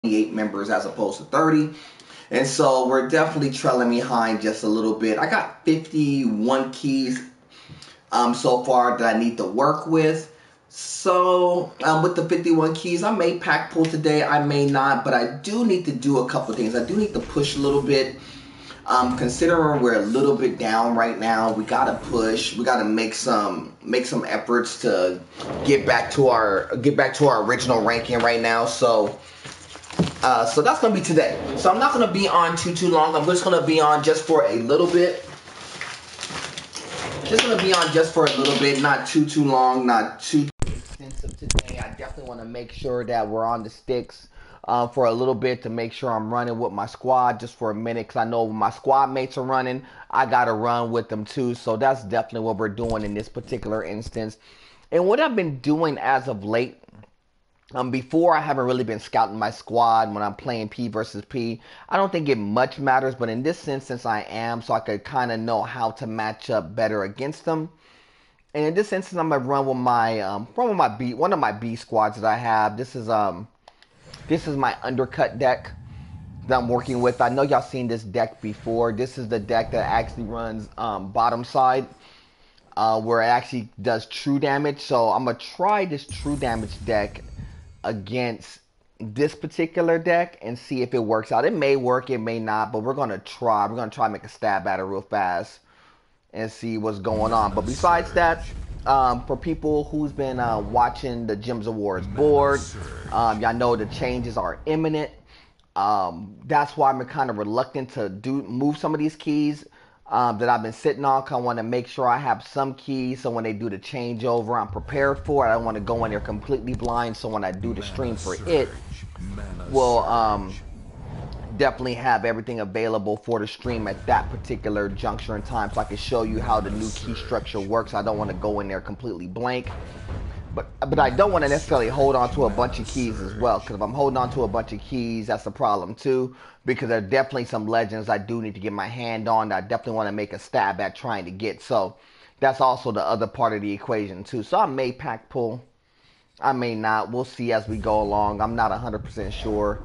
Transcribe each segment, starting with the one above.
28 members as opposed to 30. And so we're definitely trailing behind just a little bit. I got 51 keys so far that I need to work with. So with the 51 keys, I may pack pull today, I may not, but I do need to do a couple things. I do need to push a little bit. Considering we're a little bit down right now, we gotta push. We gotta make some efforts to get back to our original ranking right now. So that's gonna be today. So I'm not gonna be on too long. I'm just gonna be on just for a little bit. Just gonna be on just for a little bit, not too long, not too extensive today. I definitely want to make sure that we're on the sticks for a little bit to make sure I'm running with my squad just for a minute, because I know when my squad mates are running, I gotta run with them too. So that's definitely what we're doing in this particular instance. And what I've been doing as of late, before I haven't really been scouting my squad when I'm playing P versus P. I don't think it much matters, but in this instance I am, so I could kind of know how to match up better against them. And in this instance, I'm gonna run with one of my B squads that I have. This is my undercut deck that I'm working with. I know y'all seen this deck before. This is the deck that actually runs bottom side, where it actually does true damage. So I'm gonna try this true damage deck against this particular deck and see if it works out. It may work, it may not, but we're gonna try. We're gonna try to make a stab at it real fast and see what's going on. But besides that, for people who's been watching the Gems Awards board, y'all know the changes are imminent. That's why I'm kind of reluctant to move some of these keys that I've been sitting on. I want to make sure I have some keys so when they do the changeover, I'm prepared for it. I don't want to go in there completely blind, so when I do the stream for it, we'll definitely have everything available for the stream at that particular juncture in time, so I can show you how the new key structure works. I don't want to go in there completely blank, but I don't want to necessarily hold on to a bunch of keys as well, because if I'm holding on to a bunch of keys, that's a problem too, because there are definitely some legends I do need to get my hand on that I definitely want to make a stab at trying to get. So that's also the other part of the equation too. So I may pack pull, I may not. We'll see as we go along. I'm not 100% sure.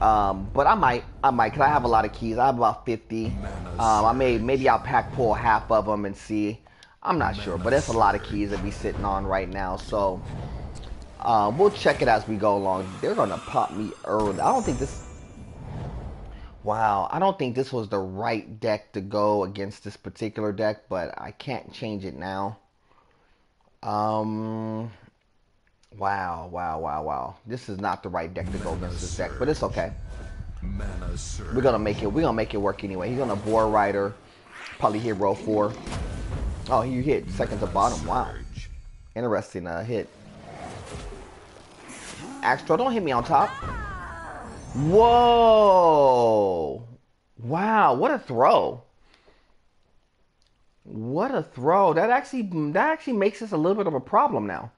But I might, cause I have a lot of keys. I have about 50. Maybe I'll pack pull half of them and see. I'm not sure, but that's a lot of keys to be sitting on right now. So, we'll check it as we go along. They're gonna pop me early. Wow, I don't think this was the right deck to go against this particular deck, but I can't change it now. Wow. This is not the right deck to go against this deck, but it's okay. We're gonna make it work anyway. He's gonna Boar Rider, probably hit row 4. Oh, he hit second to bottom. Wow. Interesting hit. Astro, don't hit me on top. Whoa. Wow, what a throw. What a throw. That actually makes this a little bit of a problem now.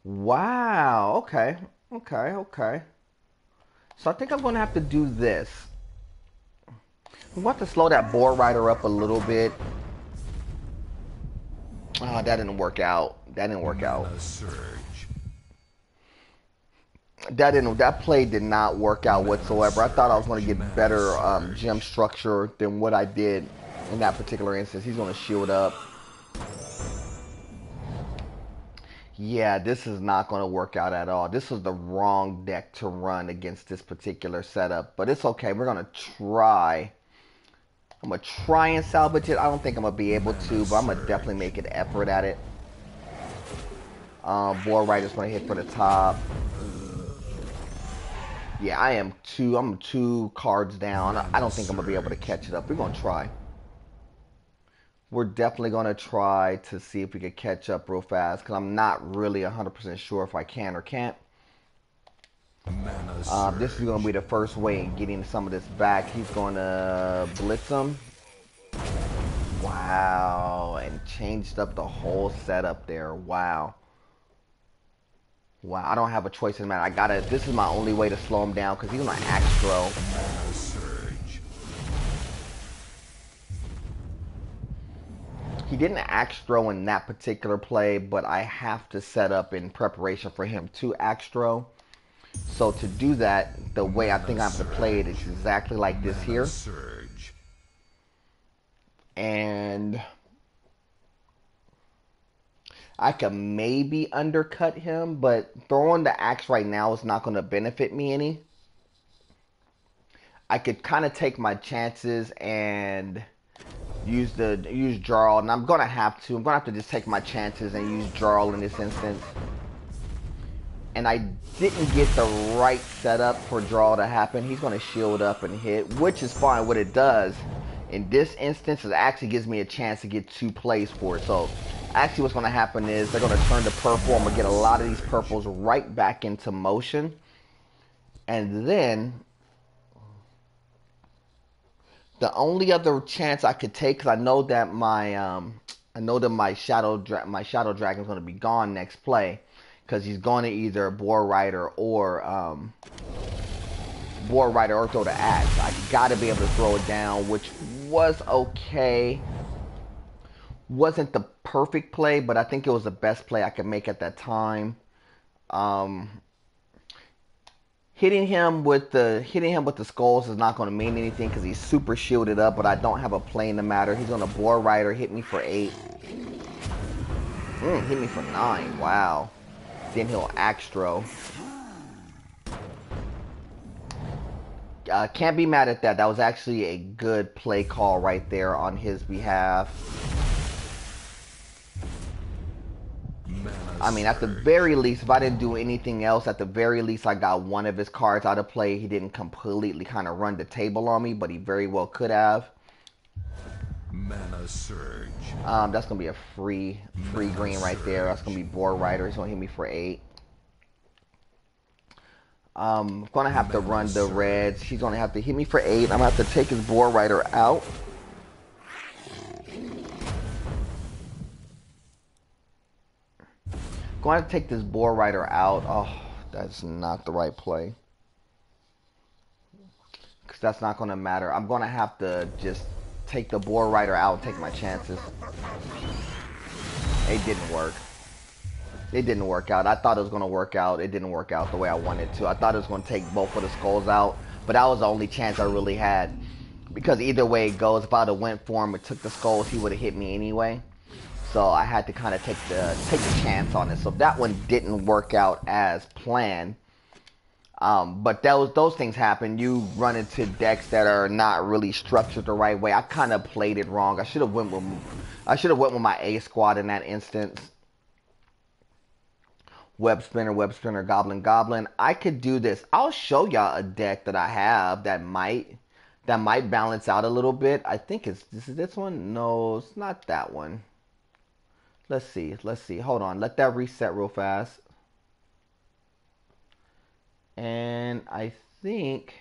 Wow. Okay. So I think I'm going to have to do this. I'm going to have to slow that Boar Rider up a little bit. Oh, that didn't work out. That play did not work out whatsoever. I thought I was going to get better gem structure than what I did in that particular instance. He's going to shield up. Yeah, this is not going to work out at all. This is the wrong deck to run against this particular setup. But it's okay. We're going to try. I'm going to try and salvage it. I don't think I'm going to be able to, but I'm going to definitely make an effort at it. Boar Rider's going to hit for the top. Yeah, I'm 2 cards down. I don't think I'm going to be able to catch it up. We're going to try. We're definitely going to try to see if we can catch up real fast, because I'm not really 100% sure if I can or can't. This is going to be the first way in getting some of this back. He's going to blitz him. Wow, and changed up the whole setup there. Wow, I don't have a choice in the matter. This is my only way to slow him down, because he's going to Astro. He didn't Axtro in that particular play, but I have to set up in preparation for him to Axtro. So to do that, the way I think I have to play it is exactly like this here. And I could maybe undercut him, but throwing the axe right now is not going to benefit me any. I could kind of take my chances and use Jarl, and I'm gonna have to. I'm gonna have to just take my chances and use Jarl in this instance. And I didn't get the right setup for Jarl to happen. He's gonna shield up and hit, which is fine. What it does in this instance is it actually gives me a chance to get 2 plays for it. So actually what's gonna happen is they're gonna turn to purple. I'm gonna get a lot of these purples right back into motion. And then the only other chance I could take, because I know that my shadow dragon is going to be gone next play, because he's going to either Boar Rider or throw the axe. I got to be able to throw it down, which was okay. Wasn't the perfect play, but I think it was the best play I could make at that time. Hitting him with the skulls is not going to mean anything because he's super shielded up, but I don't have a play in the matter. He's going to Boar Rider, hit me for 8. Hit me for 9. Wow. Then he'll axe throw. Can't be mad at that. That was actually a good play call right there on his behalf. I mean, at the very least, if I didn't do anything else, at the very least, I got one of his cards out of play. He didn't completely kind of run the table on me, but he very well could have. Mana Surge. That's going to be a free green right there. That's going to be Boar Rider. He's going to hit me for 8. I'm going to have to run the reds. He's going to have to hit me for 8. I'm going to have to take his Boar Rider out. Going to take this Boar Rider out. Oh, that's not the right play. Because that's not going to matter. I'm going to have to just take the Boar Rider out and take my chances. It didn't work. It didn't work out. I thought it was going to work out. It didn't work out the way I wanted to. I thought it was going to take both of the skulls out. But that was the only chance I really had. Because either way it goes, if I would have went for him and took the skulls, he would have hit me anyway. So I had to kind of take the chance on it. So that one didn't work out as planned. But those things happen. You run into decks that are not really structured the right way. I kind of played it wrong. I should have went with my A squad in that instance. Web spinner, goblin. I could do this. I'll show y'all a deck that I have that might balance out a little bit. I think this one. No, it's not that one. Let's see. Hold on. Let that reset real fast. And I think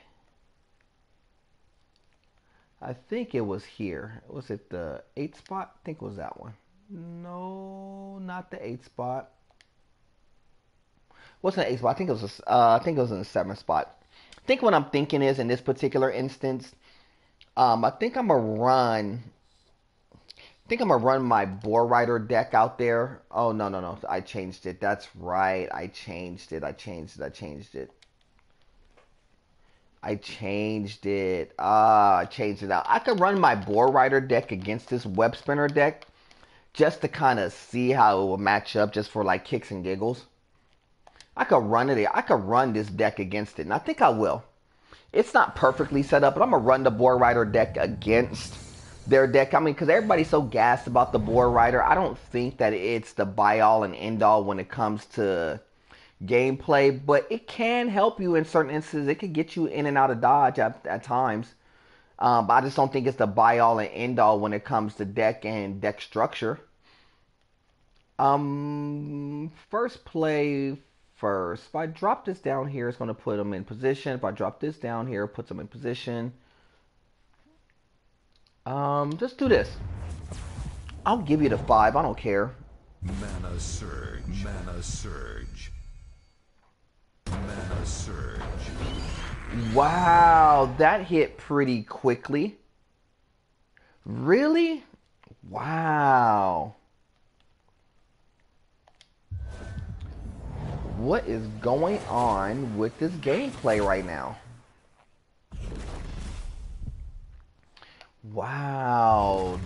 it was here. Was it the 8 spot? I think it was that one. No, not the 8 spot. What's the 8 spot? I think it was in the 7 spot. I think what I'm thinking is in this particular instance, I think I'm gonna run my Boar Rider deck out there. Oh, no. I changed it. That's right. I changed it. I changed it out. I could run my Boar Rider deck against this Web Spinner deck just to kind of see how it will match up just for like kicks and giggles. I could run this deck against it, and I think I will. It's not perfectly set up, but I'm going to run the Boar Rider deck against their deck. I mean, because everybody's so gassed about the Boar Rider, I don't think that it's the buy-all and end-all when it comes to gameplay, but it can help you in certain instances. It could get you in and out of dodge at times. But I just don't think it's the buy-all and end-all when it comes to deck and deck structure. First play first. If I drop this down here, it's going to put them in position. If I drop this down here, it puts them in position. Just do this. I'll give you the 5. I don't care. Mana Surge. Mana Surge. Mana Surge. Wow, that hit pretty quickly. Really? Wow. What is going on with this gameplay right now? Wow.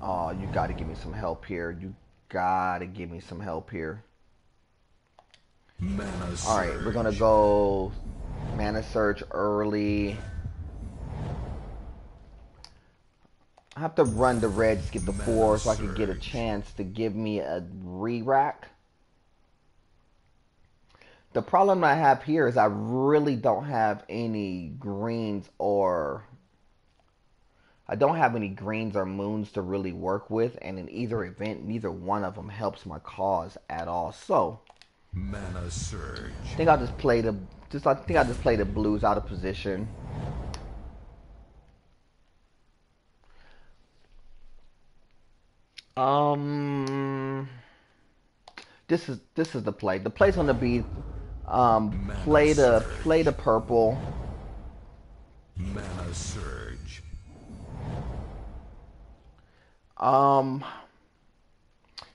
Oh, you gotta give me some help here. You gotta give me some help here. Alright, we're gonna go Mana Surge early. I have to run the red, just get the 4 so I can get a chance to give me a re-rack. The problem I have here is I really don't have any greens or... I don't have any greens or moons to really work with, and in either event, neither one of them helps my cause at all. So, Mana Surge. I think I'll just play the blues out of position. This is the play. The play's gonna be play the purple. Mana Surge.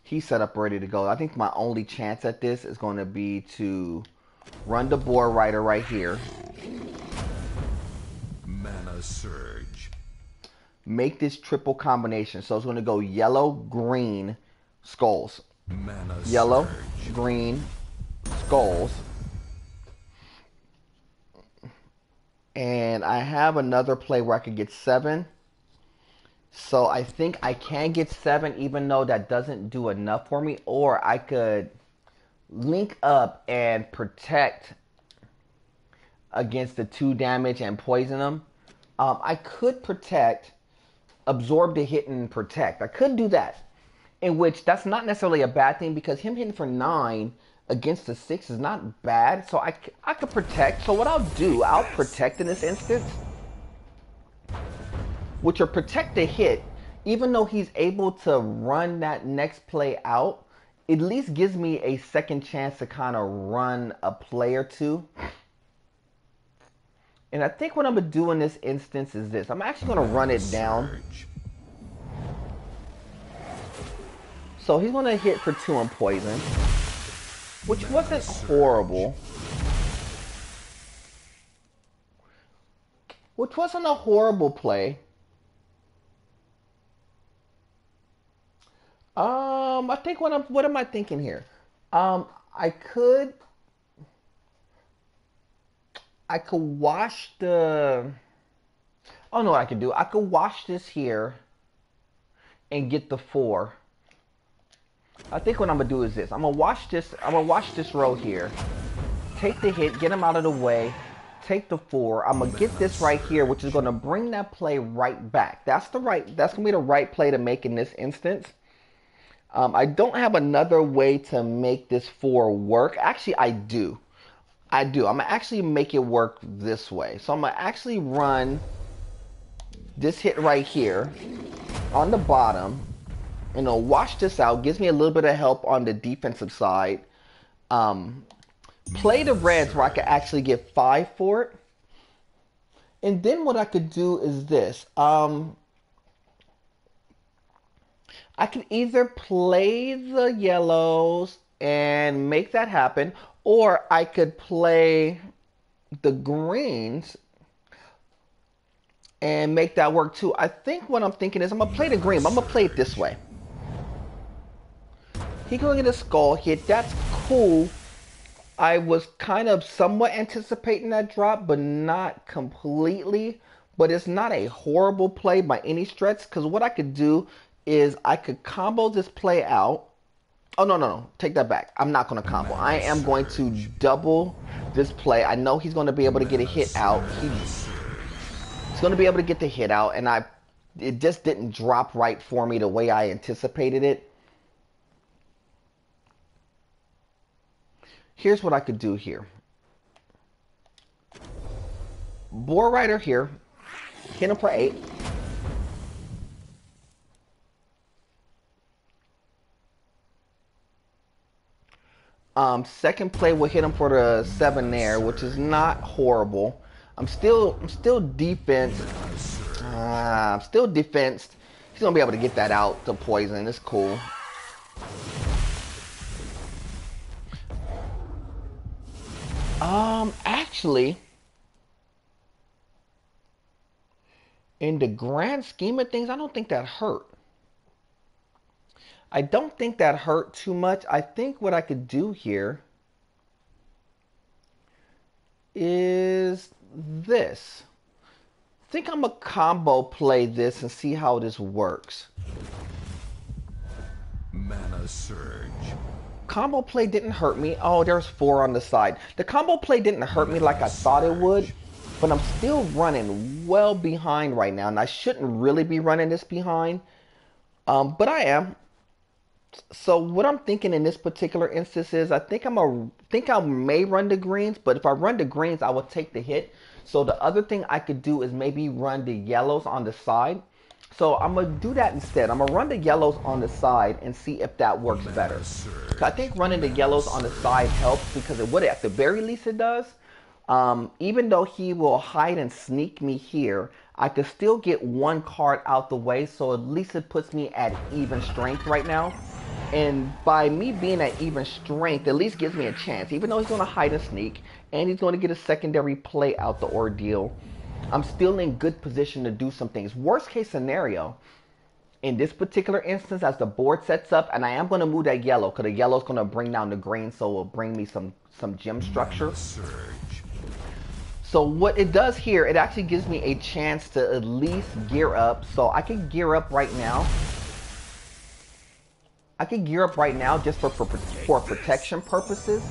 He's set up ready to go. I think my only chance at this is going to be to run the Boar Rider right here. Mana Surge. Make this triple combination. So it's going to go yellow, green, skulls. Mana Yellow, Surge. green, skulls. And I have another play where I could get 7. So I think I can get 7 even though that doesn't do enough for me. Or I could link up and protect against the 2 damage and poison them. I could protect, absorb the hit and protect. I could do that. In which that's not necessarily a bad thing because him hitting for 9 against the 6 is not bad. So I could protect. So what I'll do, I'll protect in this instance. Which will protect the hit, even though he's able to run that next play out, at least gives me a second chance to kind of run a play or two. And I think what I'm going to do in this instance is this. I'm actually going to run it down. So he's going to hit for 2 on poison, which wasn't horrible. Which wasn't a horrible play. I think what am I thinking here? I could wash the, oh no, what I could do. I could wash this here and get the 4. I think what I'm gonna do is this. I'm gonna wash this row here. Take the hit, get him out of the way, take the 4. I'm gonna get this right here, which is gonna bring that play right back. That's gonna be the right play to make in this instance. I don't have another way to make this 4 work. Actually, I do. I'm going to actually make it work this way. So I'm going to actually run this hit right here on the bottom. And I'll wash this out. Gives me a little bit of help on the defensive side. Play the reds where I could actually get 5 for it. And then what I could do is this. I can either play the yellows and make that happen, or I could play the greens and make that work too. I think what I'm thinking is I'm going to play the green, but I'm going to play it this way. He going to get a skull hit. That's cool. I was kind of somewhat anticipating that drop, but not completely. But it's not a horrible play by any stretch, because what I could do is I could combo this play out. Oh, no. Take that back. I'm not going to combo. I am going to double this play. I know he's going to be able to get a hit out. He's going to be able to get the hit out, and it just didn't drop right for me the way I anticipated it. Here's what I could do here. Boar Rider here. Hit him for 8. Second play will hit him for the 7 there, which is not horrible. I'm still defense. I'm still defensed. He's gonna be able to get that out to poison. It's cool. Actually, in the grand scheme of things, I don't think that hurt. I don't think that hurt too much. I think what I could do here is this. I think I'm a combo play this and see how this works. Mana surge. Combo play didn't hurt me. Oh, there's 4 on the side. The combo play didn't hurt me like I thought it would, but I'm still running well behind right now, and I shouldn't really be running this behind, but I am. So what I'm thinking in this particular instance is I think I may run the greens, but if I run the greens, I will take the hit. So the other thing I could do is maybe run the yellows on the side. So I'm going to do that instead. I'm going to run the yellows on the side and see if that works better. I think running the yellows on the side helps because what at the very least it does, even though he will hide and sneak me here, I could still get one card out the way. So at least it puts me at even strength right now. And by me being at even strength, at least gives me a chance. Even though he's going to hide and sneak, and he's going to get a secondary play out the ordeal, I'm still in good position to do some things. Worst case scenario, in this particular instance, as the board sets up, and I am going to move that yellow, because the yellow is going to bring down the green, so it will bring me some gem structure. So what it does here, it actually gives me a chance to at least gear up. So I can gear up right now. I can gear up right now just for protection purposes.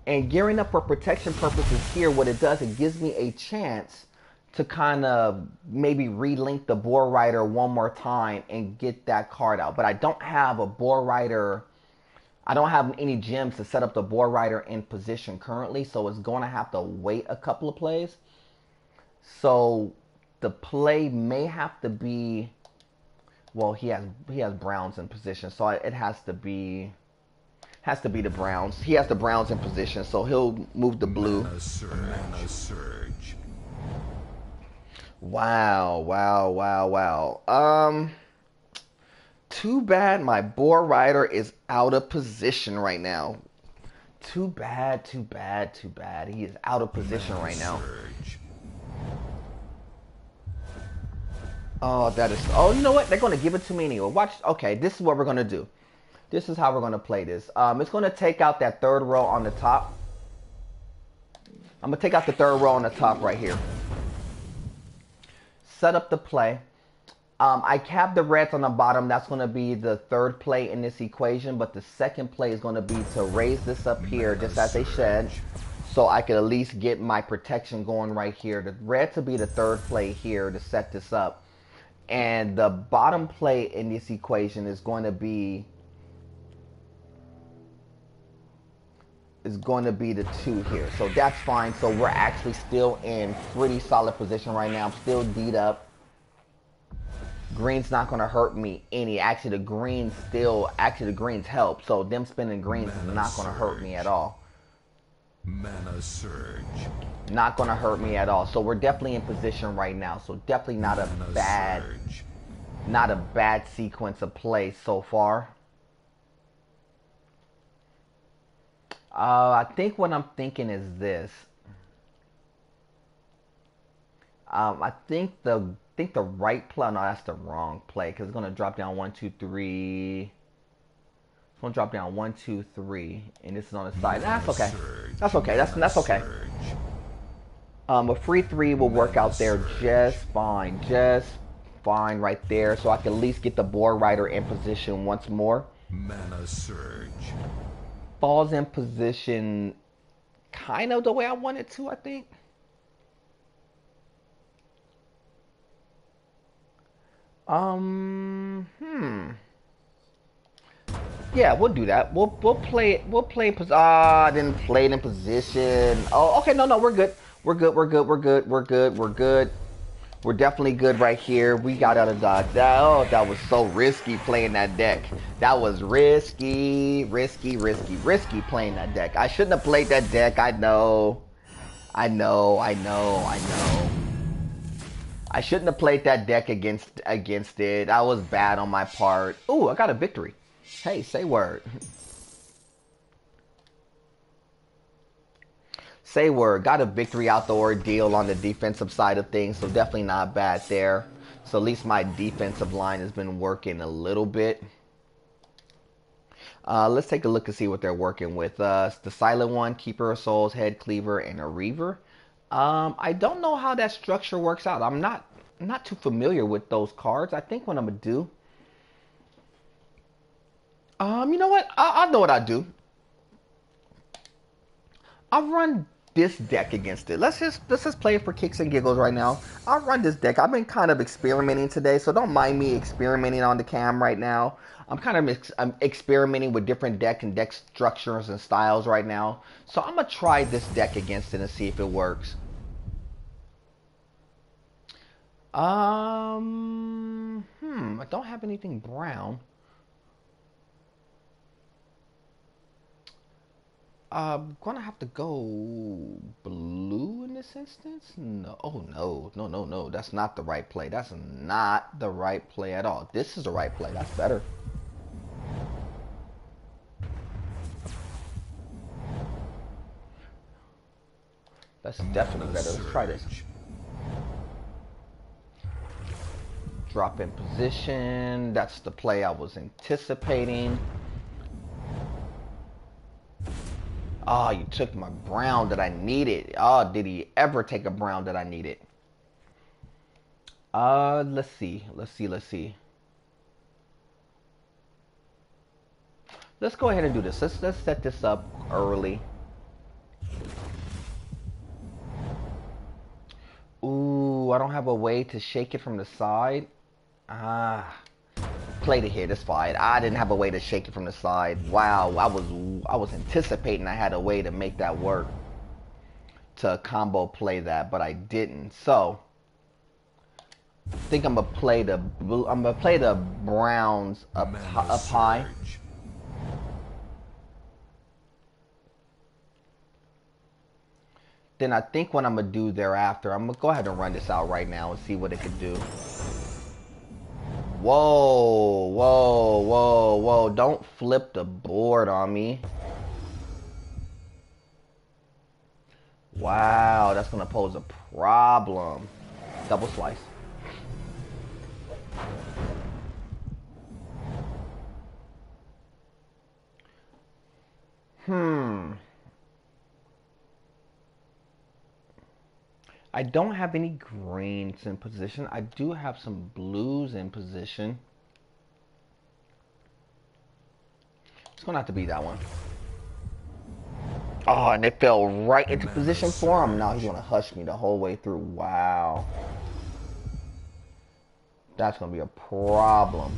And gearing up for protection purposes here, what it does, it gives me a chance to kind of maybe relink the Boar Rider one more time and get that card out. But I don't have a Boar Rider. I don't have any gems to set up the Boar Rider in position currently, so it's going to have to wait a couple of plays. So the play may have to be, well, he has Browns in position, so it has to be the Browns. He has the Browns in position, so he'll move the blue. Mana surge. Wow. Too bad my Boar Rider is out of position right now. Too bad. He is out of position right now. Oh, that is... Oh, you know what? They're going to give it to me anyway. Watch. Okay, this is what we're going to do. This is how we're going to play this. It's going to take out that third row on the top. I'm going to take out the third row on the top right here. Set up the play. I cap the reds on the bottom. That's going to be the third play in this equation. But the second play is going to be to raise this up here, just as they said, so I could at least get my protection going right here. The red to be the third play here to set this up. And the bottom play in this equation is going to be the 2 here. So that's fine. So we're actually still in pretty solid position right now. I'm still D'd up. Green's not going to hurt me any. Actually, the greens help. So them spending greens is not going to hurt me at all. Mana surge. Not going to hurt me at all. So we're definitely in position right now. So definitely not a bad sequence of play so far. I think what I'm thinking is this. I think the right play. No, that's the wrong play because it's gonna drop down 1, 2, 3. It's gonna drop down 1, 2, 3, and this is on the side. That's okay. That's okay. That's okay. A free 3 will work out there just fine right there. So I can at least get the Boar Rider in position once more. Mana surge. Falls in position kind of the way I wanted to, I think. Yeah, we'll do that. We'll play it. We'll play. I didn't play it in position. Oh, okay. No, we're good. We're good. We're definitely good right here. We got out of dodge. That was so risky playing that deck. That was risky playing that deck. I shouldn't have played that deck. I know. I shouldn't have played that deck against it. That was bad on my part. Ooh, I got a victory. Hey, say word. Say word. Got a victory out the ordeal on the defensive side of things, so definitely not bad there. So at least my defensive line has been working a little bit. Let's take a look and see what they're working with. The Silent One, Keeper of Souls, Head Cleaver, and a Reaver. I don't know how that structure works out. I'm not too familiar with those cards. I think what I'm gonna do. You know what? I know what I do. I'll run this deck against it. Let's just play it for kicks and giggles right now. I'll run this deck. I've been kind of experimenting today, so don't mind me experimenting on the cam right now. I'm experimenting with different deck and deck structures and styles right now. So I'm gonna try this deck against it and see if it works. I don't have anything brown. I'm gonna have to go blue in this instance. No, oh no. That's not the right play. That's not the right play at all. This is the right play. That's better. That's definitely better. Let's try this. Drop in position. That's the play I was anticipating. Oh, you took my brown that I needed. Oh, did he ever take a brown that I needed? Let's see. Let's go ahead and do this. Let's set this up early. Ooh, I don't have a way to shake it from the side. Played it here, that's fine. I didn't have a way to shake it from the side. Wow, I was anticipating I had a way to make that work. To combo play that, but I didn't. So I think I'm gonna play the browns up high. Then I think what I'm gonna do thereafter, I'm gonna go ahead and run this out right now and see what it could do. Whoa. Don't flip the board on me. Wow, that's going to pose a problem. Double slice. I don't have any greens in position. I do have some blues in position. It's going to have to be that one. Oh, and it fell right into position for him. Now he's going to hush me the whole way through. Wow. That's going to be a problem.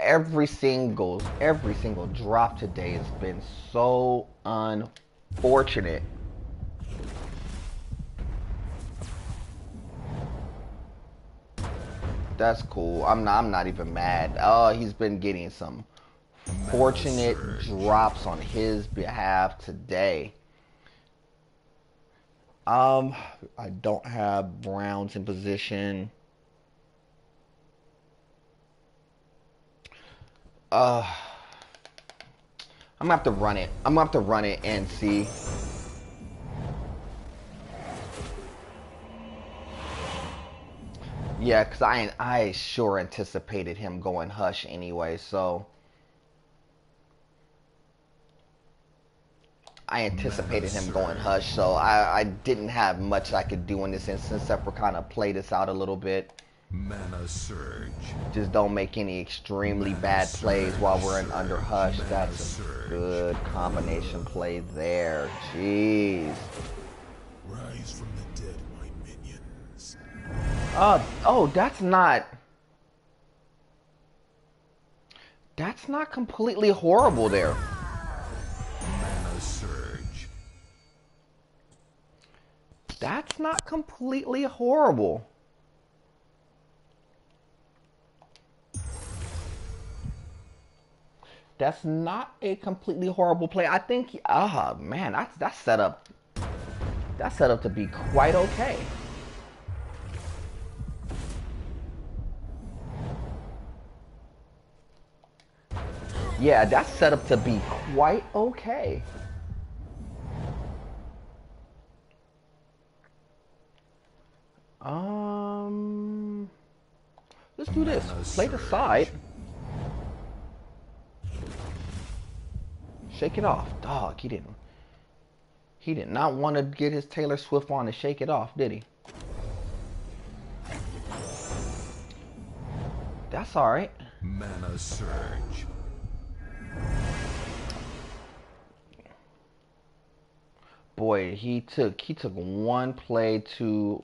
Every single drop today has been so unfortunate. That's cool. I'm not even mad. Oh, he's been getting some fortunate drops on his behalf today. I don't have browns in position. I'm gonna have to run it. I'm gonna have to run it and see. Yeah, cause I sure anticipated him going hush anyway, so I anticipated him going hush, so I didn't have much I could do in this instance except for kind of play this out a little bit. Mana Surge. Just don't make any extremely bad plays while we're in under hush. That's a good combination play there. Jeez. Rise from the dead, my minions. Oh, that's not completely horrible there. Mana Surge. That's not completely horrible. That's not a completely horrible play. I think, man, that's set up. That's set up to be quite okay. Yeah, that's set up to be quite okay. Let's do this. Mana Play the surge. side. Shake it off. Dog, he didn't. He did not want to get his Taylor Swift on to shake it off, did he? That's all right. Mana surge. Boy, he took one play too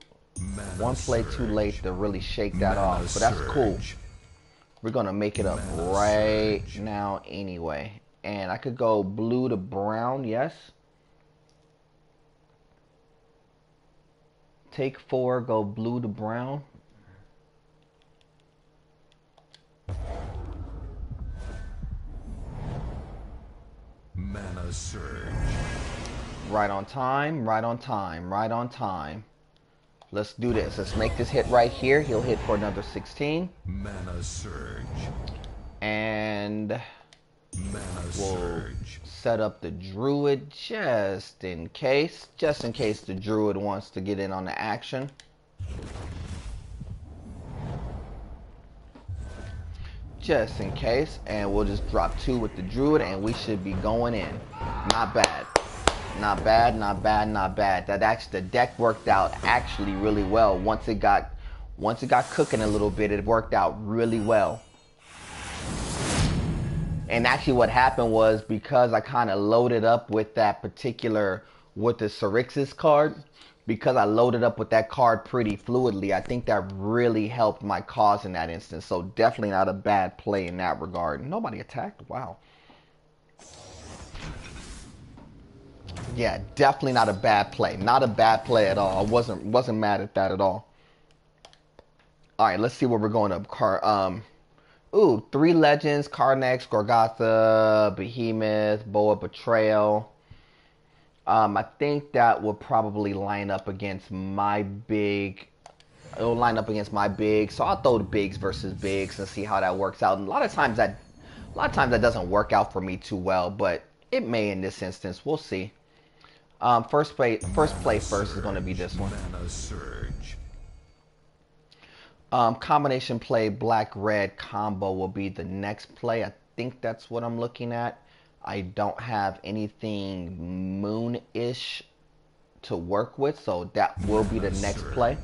late to really shake that off. But that's cool. We're gonna make it up right now anyway. And I could go blue to brown, yes. Take 4, go blue to brown. Mana surge. Right on time, right on time, right on time. Let's do this. Let's make this hit right here. He'll hit for another 16. Mana surge. And Mana we'll surge. set up the druid just in case the druid wants to get in on the action. Just in case, and we'll just drop 2 with the druid and we should be going in. Not bad. Not bad, not bad, not bad. That actually, the deck worked out actually really well. Once it got cooking a little bit, it worked out really well. And actually what happened was, because I kind of loaded up with that particular, with the Sirixis card, because I loaded up with that card pretty fluidly, I think that really helped my cause in that instance. So definitely not a bad play in that regard. Nobody attacked? Wow. Yeah, definitely not a bad play. Not a bad play at all. I wasn't mad at that at all. All right, let's see where we're going up. Ooh, 3 legends: Karnax, Gorgatha, Behemoth, Boa Betrayal. I think that will probably line up against my big. It'll line up against my big. So I'll throw the bigs versus bigs and see how that works out. And a lot of times that doesn't work out for me too well, but it may in this instance. We'll see. First play first is going to be this one. Mana surge. Combination play black-red combo will be the next play. I think that's what I'm looking at. I don't have anything moon-ish to work with, so that will be the next play.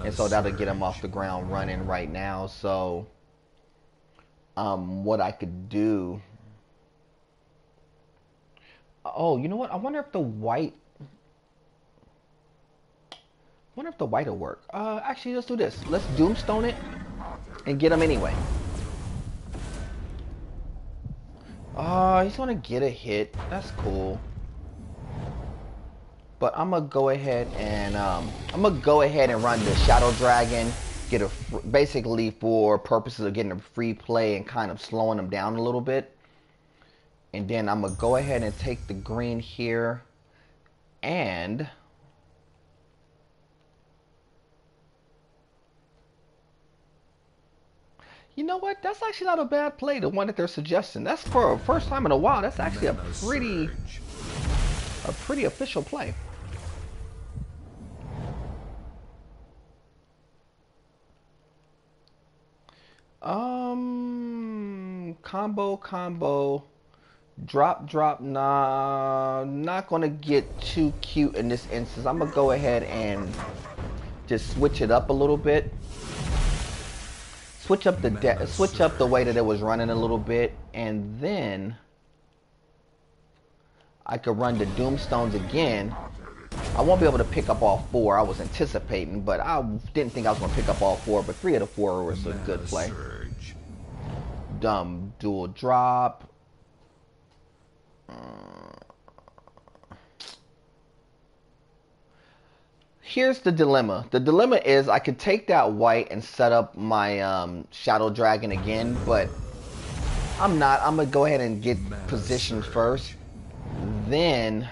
And so that'll get him off the ground running right now. So what I could do... Oh, you know what? I wonder if the white... will work. Actually, let's do this. Let's Doomstone it and get him anyway. He's gonna get a hit. That's cool. But I'm gonna go ahead and run the Shadow Dragon. Get a basically for purposes of getting a free play and kind of slowing him down a little bit. And then I'm gonna go ahead and take the green here and. You know what? That's actually not a bad play, the one that they're suggesting. That's for a first time in a while. That's actually a pretty official play. Combo. Drop, nah. Not gonna get too cute in this instance. I'm gonna go ahead and just switch it up a little bit. Switch up the way that it was running a little bit, and then I could run the Doomstones again. I won't be able to pick up all 4. I was anticipating, but I didn't think I was going to pick up all 4. But 3 of the 4 was a good play. Dual drop. Here's the dilemma. The dilemma is I could take that white and set up my Shadow Dragon again, but I'm not. I'm going to go ahead and get positioned first. Then,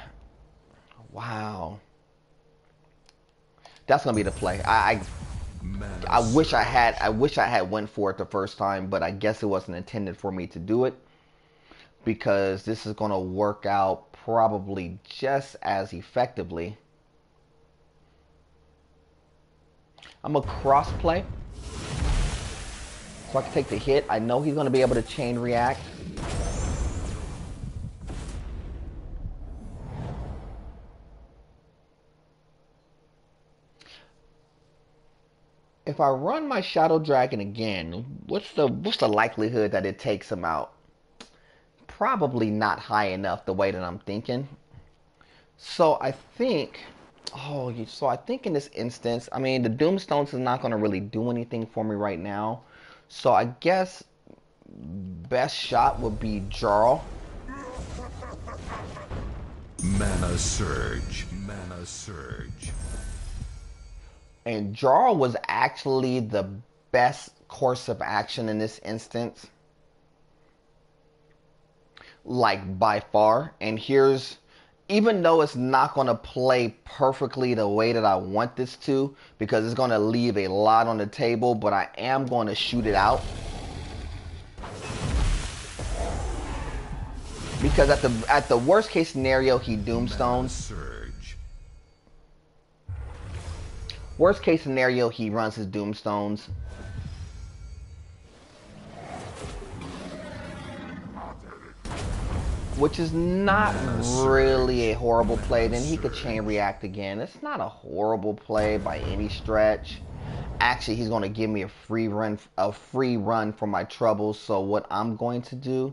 wow. That's going to be the play. Mana I wish I surge. had went for it the first time, but I guess it wasn't intended for me to do it because this is going to work out probably just as effectively. I'm going to cross play so I can take the hit. I know he's going to be able to chain react. If I run my Shadow Dragon again, what's the likelihood that it takes him out? Probably not high enough the way that I'm thinking. So I think, so I think in this instance, I mean, the Doomstones is not going to really do anything for me right now. So I guess best shot would be Jarl. Mana surge. Mana surge. And Jarl was actually the best course of action in this instance. Like by far. And here's, even though it's not going to play perfectly the way that I want this to, because it's going to leave a lot on the table, but I am going to shoot it out. Because at the worst case scenario, he Doomstones. Worst case scenario, he runs his Doomstones. Which is not really a horrible play. Then he could chain react again. It's not a horrible play by any stretch. Actually, he's going to give me a free run for my troubles. So what I'm going to do,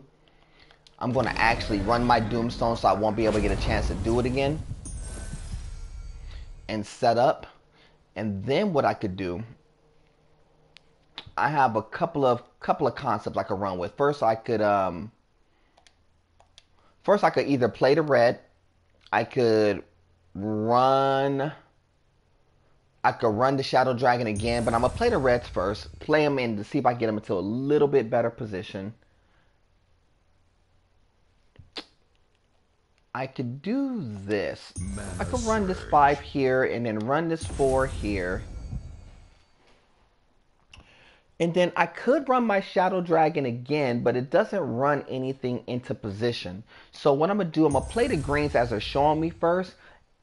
I'm going to actually run my Doomstone so I won't be able to get a chance to do it again. And set up. And then what I could do, I have a couple of concepts I could run with. First I could either play the red, I could run the Shadow Dragon again, but I'm gonna play the reds first, play him in to see if I can get him into a little bit better position. I could do this. I could run this 5 here and then run this 4 here. And then I could run my Shadow Dragon again, but it doesn't run anything into position. So what I'm going to do, I'm going to play the greens as they're showing me first,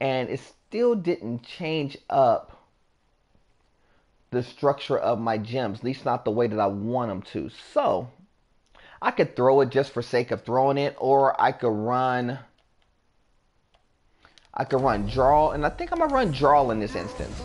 and it still didn't change up the structure of my gems, at least not the way that I want them to. So I could throw it just for sake of throwing it, or I could run Jarl, and I think I'm going to run Jarl in this instance.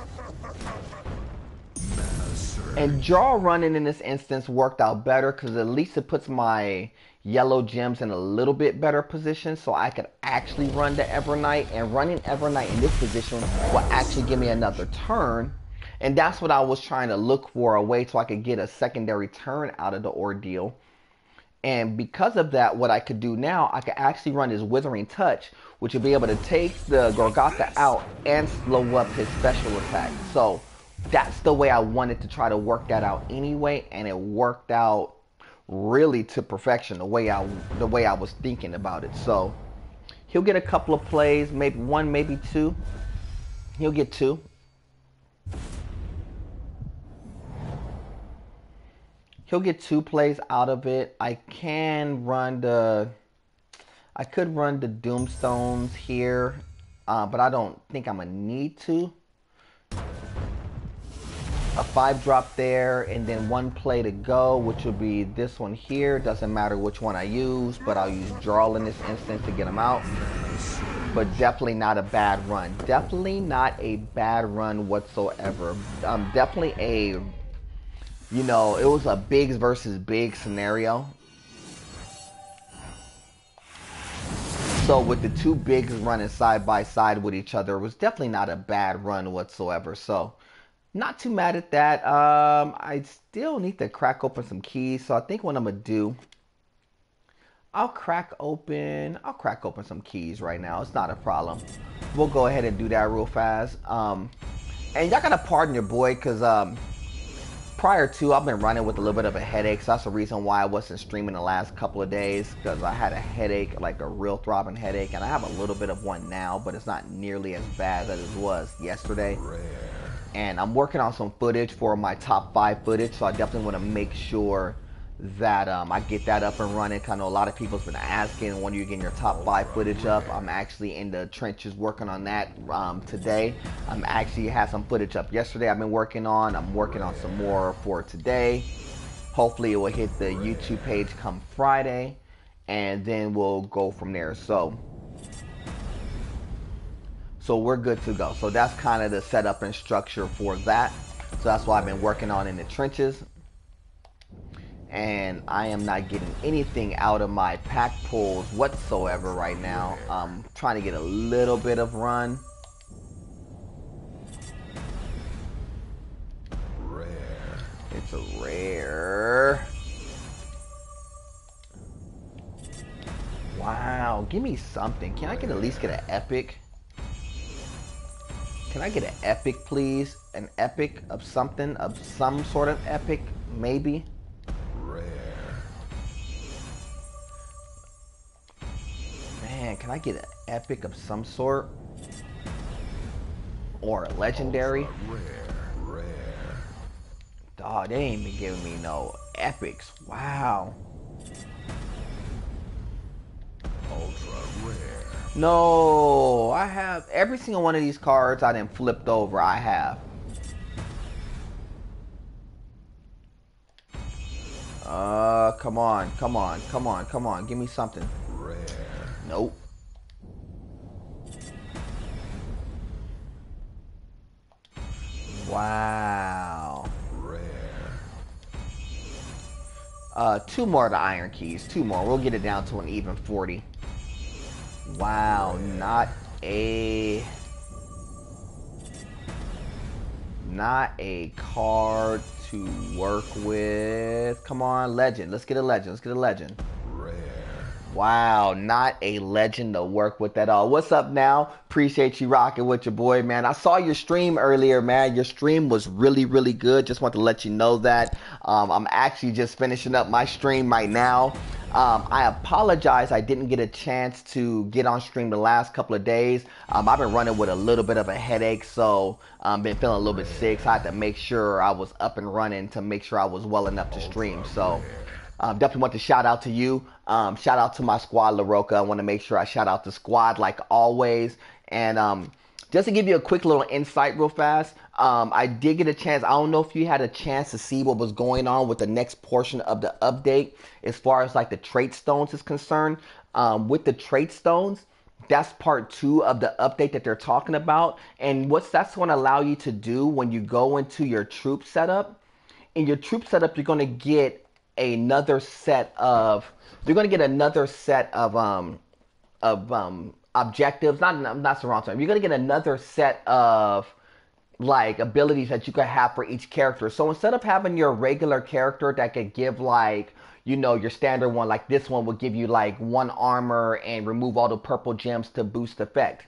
And Jarl running in this instance worked out better because at least it puts my yellow gems in a little bit better position so I could actually run the Evernight. And running Evernight in this position will actually give me another turn. And that's what I was trying to look for, a way so I could get a secondary turn out of the ordeal. And because of that, what I could do now, I could actually run his Withering Touch, which will be able to take the Golgotha out and slow up his special attack. So that's the way I wanted to try to work that out anyway, and it worked out really to perfection the way I was thinking about it. So he'll get a couple of plays, maybe 1, maybe 2. He'll get 2. He'll get 2 plays out of it. I could run the Doomstones here, but I don't think I'm gonna need to. A 5-drop there, and then 1 play to go, which would be this one here. Doesn't matter which one I use, but I'll use Jarl in this instance to get him out. But definitely not a bad run. Definitely not a bad run whatsoever. Definitely a, it was a bigs versus big scenario. So with the 2 bigs running side by side with each other, it was definitely not a bad run whatsoever. So not too mad at that. I still need to crack open some keys. So I think what I'm going to do, I'll crack open some keys right now. It's not a problem. We'll go ahead and do that real fast. And y'all got to pardon your boy because prior to, I've been running with a little bit of a headache. So that's the reason why I wasn't streaming the last couple of days, because I had a headache, like a real throbbing headache. And I have a little bit of one now, but it's not nearly as bad as it was yesterday. and I'm working on some footage for my top 5 footage, so I definitely want to make sure that I get that up and running. I know a lot of people's been asking when you're getting your top 5 footage up. I'm actually in the trenches working on that today. I'm actually had some footage up yesterday I'm working on some more for today. Hopefully it will hit the YouTube page come Friday, and then we'll go from there. So we're good to go. So that's kind of the setup and structure for that. So that's what I've been working on in the trenches. And I am not getting anything out of my pack pulls whatsoever right now. I'm trying to get a little bit of run. Rare. It's a rare. Wow, give me something. Can I at least get an epic? Can I get an epic, please? An epic of something, of some sort of epic, maybe? Rare. Man, can I get an epic of some sort? Or a legendary? Ultra rare. Rare. Dawg, they ain't been giving me no epics. Wow. Ultra rare. No, I have every single one of these cards I done flipped over. I have. Come on, come on, come on, come on. Give me something. Rare. Nope. Wow. Rare. 2 more of the iron keys. 2 more. We'll get it down to an even 40. Wow, not a card to work with. Come on, legend. Let's get a legend. Let's get a legend. Rare. Wow, not a legend to work with at all. What's up now? Appreciate you rocking with your boy, man. I saw your stream earlier, man. Your stream was really, really good. Just want to let you know that. I'm actually just finishing up my stream right now. I apologize I didn't get a chance to get on stream the last couple of days. I've been running with a little bit of a headache, so I've been feeling a little bit sick. So I had to make sure I was up and running to make sure I was well enough to stream. So definitely want to shout out to you. Shout out to my squad, LaRocca. I want to make sure I shout out the squad like always. And just to give you a quick little insight real fast, I did get a chance. I don't know if you had a chance to see what was going on with the next portion of the update as far as like the trait stones is concerned. With the trait stones, that's part 2 of the update that they're talking about. And what that's going to allow you to do when you go into your troop setup. In your troop setup, you're going to get another set of objectives. Not the wrong term. You're going to get another set of like abilities that you could have for each character. So instead of having your regular character that could give like, you know, your standard one, like this one would give you like 1 armor and remove all the purple gems to boost effect.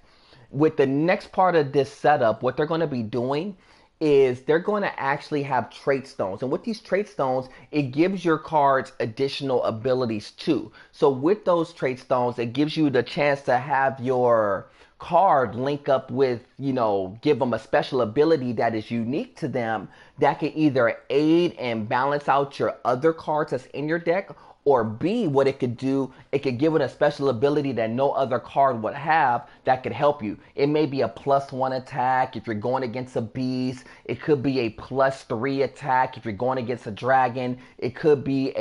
With the next part of this setup, what they're going to be doing is they're going to actually have trait stones. And with these trait stones, it gives your cards additional abilities too. So with those trait stones, it gives you the chance to have your card link up with, you know, give them a special ability that is unique to them that can either aid and balance out your other cards that's in your deck, or B, what it could do, it could give it a special ability that no other card would have that could help you. It may be a +1 attack if you're going against a beast. It could be a +3 attack if you're going against a dragon. It could be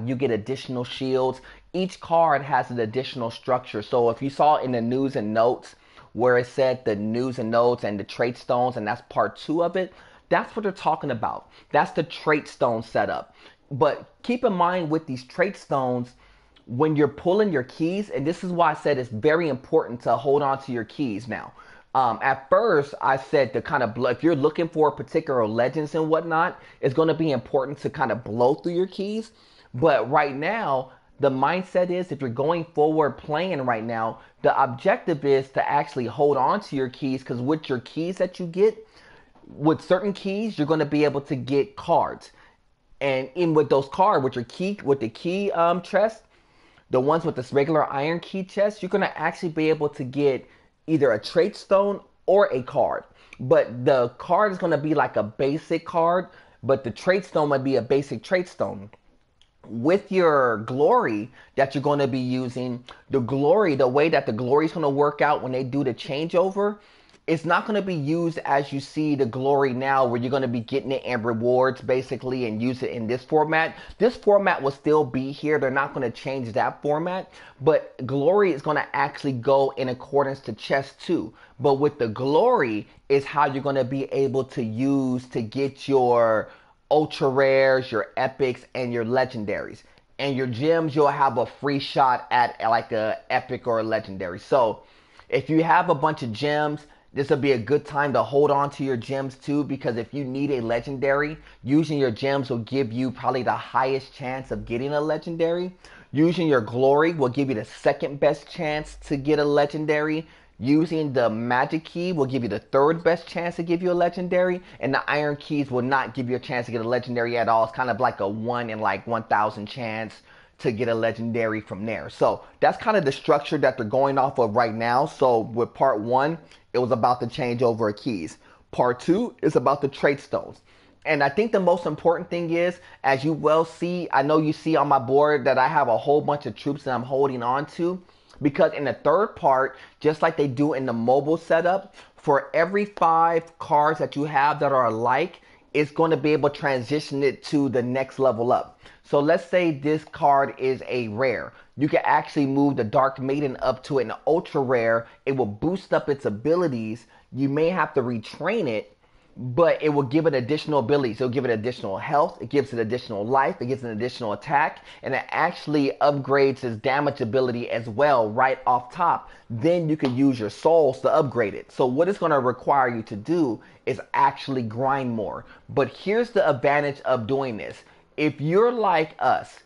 you get additional shields. Each card has an additional structure. So if you saw in the news and notes where it said the news and notes and the trait stones, and that's part 2 of it, that's what they're talking about. That's the trait stone setup. But keep in mind with these trait stones, when you're pulling your keys, and this is why I said it's very important to hold on to your keys now. At first, I said to kind of if you're looking for particular legends and whatnot, it's going to be important to kind of blow through your keys. But right now, the mindset is if you're going forward playing right now, the objective is to actually hold on to your keys, because with your keys that you get, with certain keys, you're going to be able to get cards. And in with those cards, with the key chest, the ones with this regular iron key chest, you're going to actually be able to get either a trait stone or a card. but the card is going to be like a basic card, but the trait stone might be a basic trait stone. With your glory that you're going to be using, the way that the glory is going to work out when they do the changeover, it's not going to be used as you see the glory now, where you're going to be getting it in rewards basically and use it in this format. This format will still be here. They're not going to change that format, but glory is going to actually go in accordance to chest 2. But with the glory is how you're going to be able to use to get your ultra rares, your epics, and your legendaries. And your gems, you'll have a free shot at like a epic or a legendary. So if you have a bunch of gems, this will be a good time to hold on to your gems too, because if you need a legendary, using your gems will give you probably the highest chance of getting a legendary. Using your glory will give you the second best chance to get a legendary. Using the magic key will give you the third best chance to give you a legendary, and the iron keys will not give you a chance to get a legendary at all. It's kind of like a 1 in like 1,000 chance to get a legendary from there. So that's kind of the structure that they're going off of right now. So with part 1, it was about the changeover of keys. Part 2 is about the trait stones. And I think the most important thing is, as you well see, I know you see on my board that I have a whole bunch of troops that I'm holding on to. Because in the third part, just like they do in the mobile setup, for every 5 cards that you have that are alike, it's going to be able to transition it to the next level up. So let's say this card is a rare. You can actually move the Dark Maiden up to an ultra rare. It will boost up its abilities. You may have to retrain it, but it will give it additional abilities. It'll give it additional health, it gives it additional life, it gives it an additional attack, and it actually upgrades its damage ability as well right off top. Then you can use your souls to upgrade it. So what it's going to require you to do is actually grind more. But here's the advantage of doing this. If you're like us,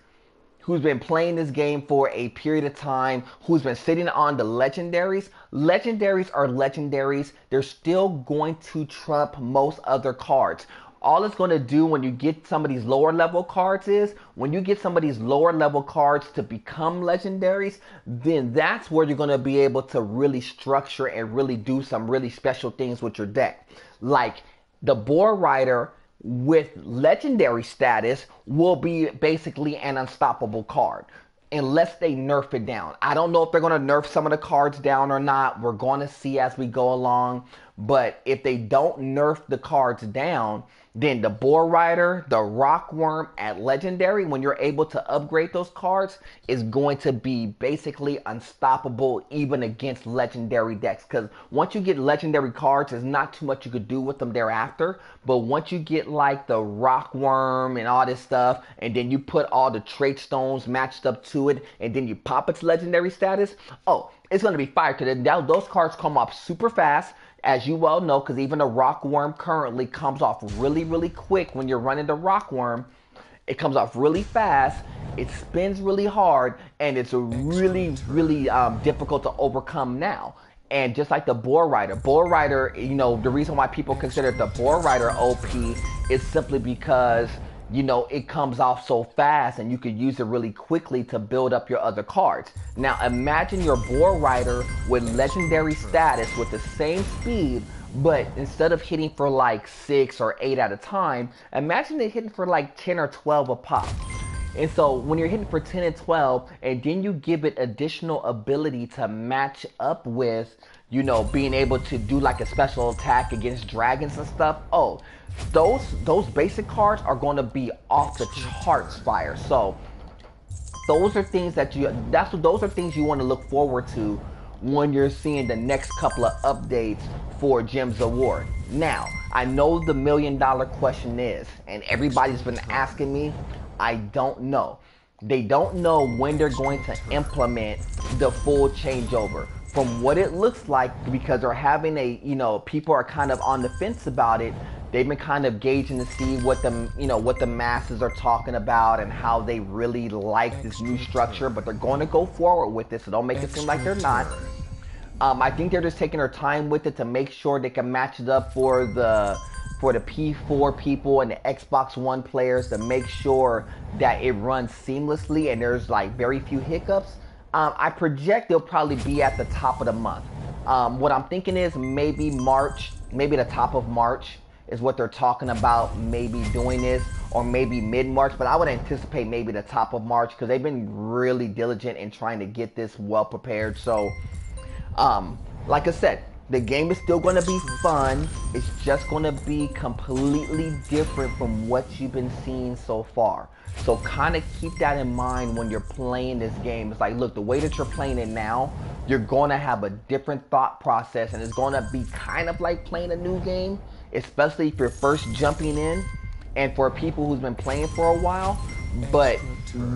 who's been playing this game for a period of time, who's been sitting on the legendaries. Legendaries are legendaries. They're still going to trump most other cards. All it's going to do when you get some of these lower level cards is, when you get some of these lower level cards to become legendaries, then that's where you're going to be able to really structure and really do some really special things with your deck. Like the Boar Rider with legendary status will be basically an unstoppable card unless they nerf it down. I don't know if they're going to nerf some of the cards down or not. We're going to see as we go along. But if they don't nerf the cards down, then the Boar Rider, the Rockworm at Legendary, when you're able to upgrade those cards, is going to be basically unstoppable even against Legendary decks. Because once you get Legendary cards, there's not too much you could do with them thereafter. But once you get like the Rockworm and all this stuff, and then you put all the trait stones matched up to it, and then you pop its Legendary status, oh, it's going to be fire. Because those cards come off super fast. As you well know, because even the Rockworm currently comes off really, really quick when you're running the Rockworm. It comes off really fast, it spins really hard, and it's really, really difficult to overcome now. And just like the Boar Rider, you know, the reason why people consider the Boar Rider OP is simply because, you know, it comes off so fast and you could use it really quickly to build up your other cards. Now imagine your Boar Rider with legendary status with the same speed, but instead of hitting for like 6 or 8 at a time, imagine it hitting for like 10 or 12 a pop. And so when you're hitting for 10 and 12, and then you give it additional ability to match up with, you know, being able to do like a special attack against dragons and stuff. Oh, those basic cards are going to be off the charts fire. So those are things that those are things you want to look forward to when you're seeing the next couple of updates for Gems of War. Now, I know the $1 million question is, and everybody's been asking me, I don't know. They don't know when they're going to implement the full changeover. From what it looks like, because they're having a, you know, people are kind of on the fence about it. They've been kind of gauging to see what the, you know, what the masses are talking about and how they really like this new structure, but they're going to go forward with this, so don't make it seem like they're not. I think they're just taking their time with it to make sure they can match it up for the P4 people and the Xbox One players, to make sure that it runs seamlessly and there's like very few hiccups. I project they'll probably be at the top of the month. What I'm thinking is maybe March maybe the top of March is what they're talking about, maybe doing this, or maybe mid-March, but I would anticipate maybe the top of March because they've been really diligent in trying to get this well prepared. So like I said, the game is still going to be fun. It's just going to be completely different from what you've been seeing so far. So kind of keep that in mind when you're playing this game. It's like, look, the way that you're playing it now, you're going to have a different thought process, and it's going to be kind of like playing a new game, especially if you're first jumping in and for people who's been playing for a while. But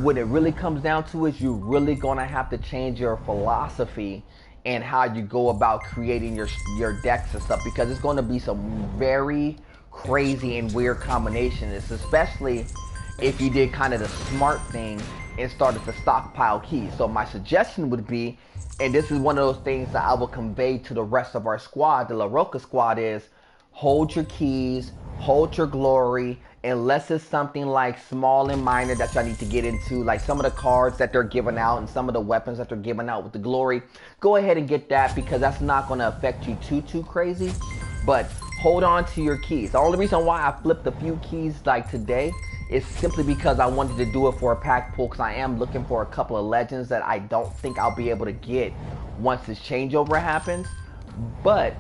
what it really comes down to is you're really going to have to change your philosophy and how you go about creating your decks and stuff, because it's going to be some very crazy and weird combinations, especially if you did kind of the smart thing and started to stockpile keys. So my suggestion would be, and this is one of those things that I will convey to the rest of our squad, the La Roca squad, is hold your keys, hold your glory, unless it's something like small and minor that y'all need to get into, like some of the cards that they're giving out and some of the weapons that they're giving out with the glory. Go ahead and get that, because that's not going to affect you too crazy. But hold on to your keys. The only reason why I flipped a few keys like today is simply because I wanted to do it for a pack pull, because I am looking for a couple of legends that I don't think I'll be able to get once this changeover happens. But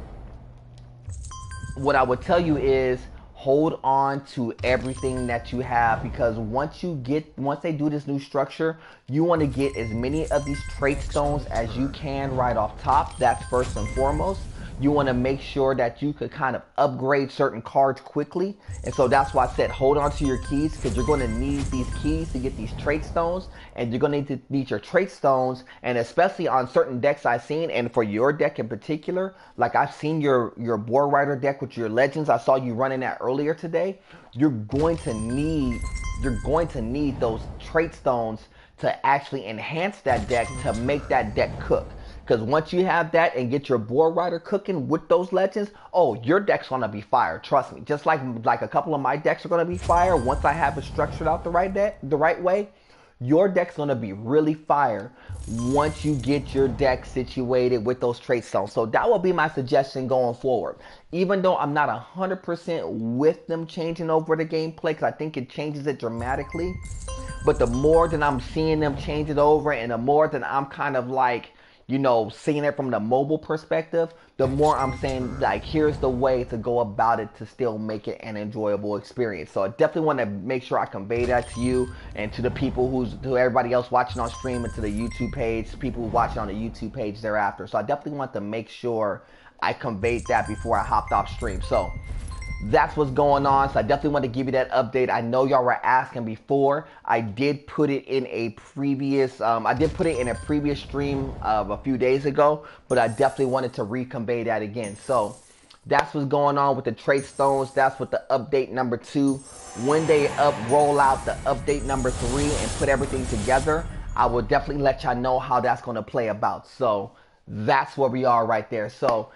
what I would tell you is hold on to everything that you have, because once they do this new structure, you want to get as many of these trait stones as you can right off top. That's first and foremost. You want to make sure that you could kind of upgrade certain cards quickly. And so that's why I said hold on to your keys, because you're going to need these keys to get these trait stones, and you're going to need your trait stones. And especially on certain decks I've seen, and for your deck in particular, like I've seen your Boar Rider deck with your legends, I saw you running that earlier today. You're going to need those trait stones to actually enhance that deck, to make that deck cook. Because once you have that and get your Boar Rider cooking with those legends, oh, your deck's going to be fire. Trust me. Just like a couple of my decks are going to be fire once I have it structured out the right way, your deck's going to be really fire once you get your deck situated with those trait stones. So that will be my suggestion going forward. Even though I'm not 100% with them changing over the gameplay, because I think it changes it dramatically. But the more that I'm seeing them change it over, and the more that I'm kind of like, you know, seeing it from the mobile perspective, the more I'm saying, like, here's the way to go about it to still make it an enjoyable experience. So I definitely want to make sure I convey that to you and to the people to everybody else watching on stream, and to the YouTube page, people who watch on the YouTube page thereafter. So I definitely want to make sure I conveyed that before I hopped off stream. So that's what's going on. So I definitely want to give you that update. I know y'all were asking before. I did put it in a previous stream of a few days ago, but I definitely wanted to reconvey that again. So that's what's going on with the trait stones. That's what the update number 2. When they roll out the update number 3 and put everything together, I will definitely let y'all know how that's going to play about. So that's where we are right there. So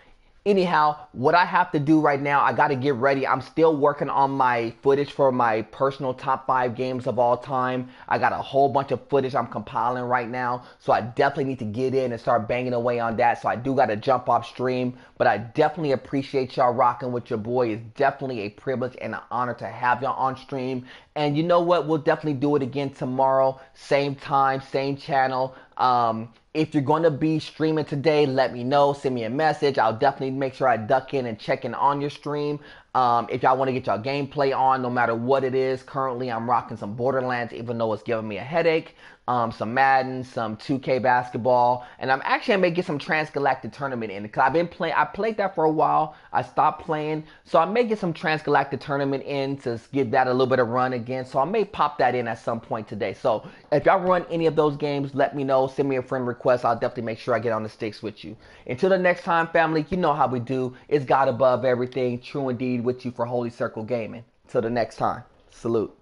anyhow, what I have to do right now, I got to get ready. I'm still working on my footage for my personal top 5 games of all time. I got a whole bunch of footage I'm compiling right now, so I definitely need to get in and start banging away on that. So I do got to jump off stream, but I definitely appreciate y'all rocking with your boy. It's definitely a privilege and an honor to have y'all on stream. And you know what? We'll definitely do it again tomorrow. Same time, same channel. If you're going to be streaming today, let me know. Send me a message. I'll definitely make sure I duck in and check in on your stream. If y'all want to get y'all gameplay on, no matter what it is. Currently, I'm rocking some Borderlands, even though it's giving me a headache. Some Madden, some 2K basketball, and I may get some Transgalactic Tournament in, because I played that for a while. I stopped playing, so I may get some Transgalactic Tournament in to give that a little bit of run again. So I may pop that in at some point today. So if y'all run any of those games, let me know. Send me a friend request. I'll definitely make sure I get on the sticks with you. Until the next time, family, you know how we do. It's God above everything. True indeed with you for Holy Circle Gaming. Till the next time. Salute.